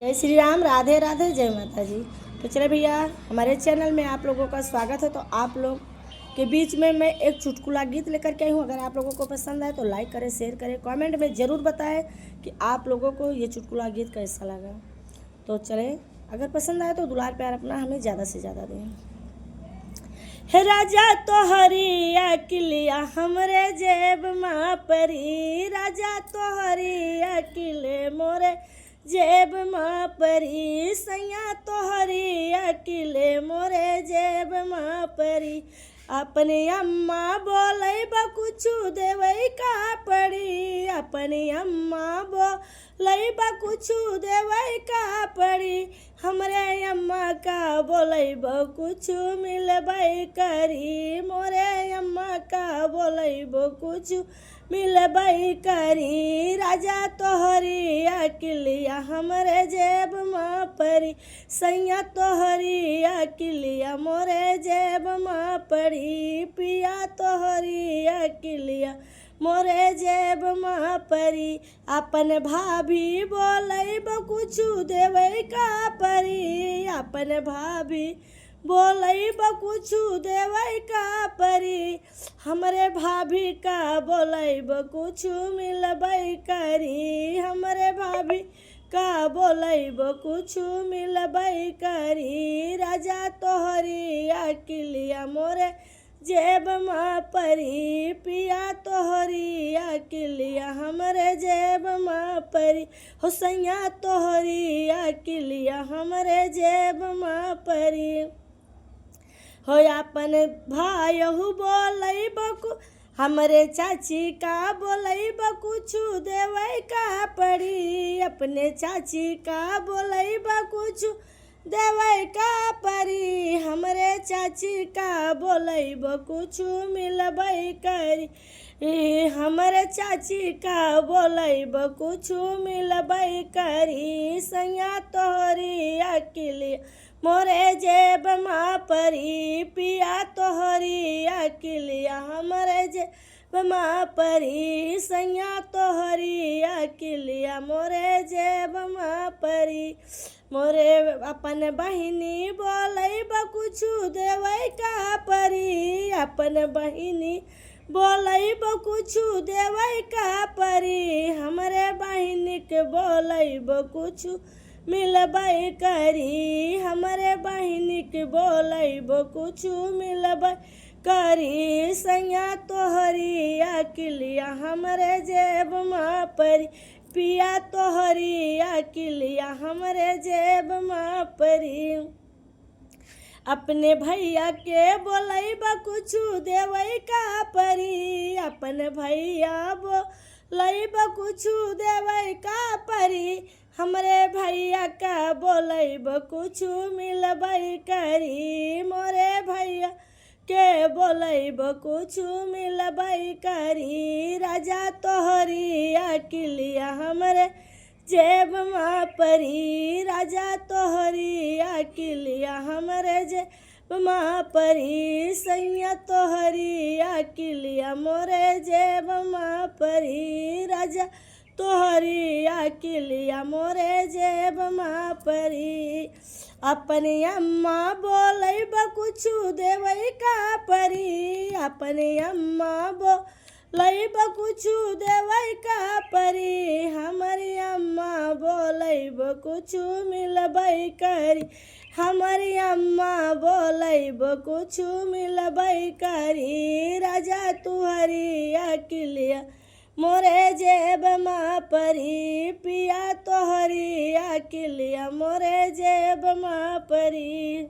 जय श्री राम, राधे राधे, जय माता जी। तो चले भैया, हमारे चैनल में आप लोगों का स्वागत है। तो आप लोग के बीच में मैं एक चुटकुला गीत लेकर के आई हूँ। अगर आप लोगों को पसंद आए तो लाइक करें, शेयर करें, कमेंट में ज़रूर बताएं कि आप लोगों को ये चुटकुला गीत कैसा लगा। तो चले, अगर पसंद आए तो दुलार प्यार अपना हमें ज़्यादा से ज़्यादा दें। हे राजा तोहरी अकिलिया हमरे जेब माँ परी, राजा तोहरी अकिले मोरे जेब माँ परी, सैया तोहरी अकिले मोरे जेब माँ परी। अपने अम्मा बोले कुछु देवई का पड़ी, अपनी अम्मा बोले कुछु देवई का पड़ी, हमरे अम्मा का बोले कुछु मिलबई करी, मोरे अम्मा का बोले कुछु मिलबई करी। राजा तोहरी अकिलिया हमरे जेब माँ परी, सैया तोहरी अकिलिया मोरे जेब माँ परी, पिया तोहरी अकिलिया मोरे जेब माँ परी। अपन भाभी बोले कुछु देवे का परी, अपन भाभी बोले कुछु देवे का परी, हमरे भाभी का बोले कुछु मिलबई करी, हमरे भाभी का बोले कुछु मिलबई करी। राजा तोहरी अकिलिया मोरे जेब माँ परी, पिया तोहरी अकिलिया हमरे जेब माँ परी, हो सैया तोहरी अकिलिया हमरे जेब माँ परी। हो अपन भायहु बोले बकु हमरे चाची का बोले कुछु देवे का पड़ी, अपने चाची का बोले कुछु देवे का परी, हमरे चाची का बोले कुछु मिलबई करी, हमरे चाची का बोले कुछु मिलबई करी। सैया तोहरी अकिलिया मोरे जेब माँ परी, पिया तोहरी अकिलिया हमरे जेब माँ परी, सैया तोहरी अकिलिया मोरे जेब माँ परी। मोरे अपन बहिनी बोले कुछु देवे का परी, अपन बहिनी बोले कुछु देवे का परी, हमरे बहिनी के बोले कुछु मिलबई करी, हमरे बहिनी के बोले कुछु मिलबई करी। सैया तोहरी अकिलिया हमरे जेब माँ परी, पिया तोहरी अकिलिया हमरे जेब माँ परी। अपने भैया के बोले कुछु देवे का परी, अपन भैया बोले कुछु देवे का परी, हमरे भैया का बोले कुछु मिलबई करी, मोरे भैया के बोले कुछु मिलबई करी। राजा तोहरी अकिलिया हमरे जेब माँ परी, राजा तोहरी अकिलिया हमरे जेब माँ परी, सैया तोहरी अकिलिया मोरे जेब माँ परी, राजा तोहरी अकिलिया मोरे जेब माँ परी। अपनी अम्मा बोले कुछु देवे का परी, अपनी अम्मा बोले कुछु देवे का परी, हमारी अम्मा बोले कुछु मिलबई करी, हमारी अम्मा बोले कुछु मिलबई करी। राजा तोहरी अकिलिया मोरे जेब माँ परी, पिया तोहरी अकिलिया मोरे जेब माँ परी।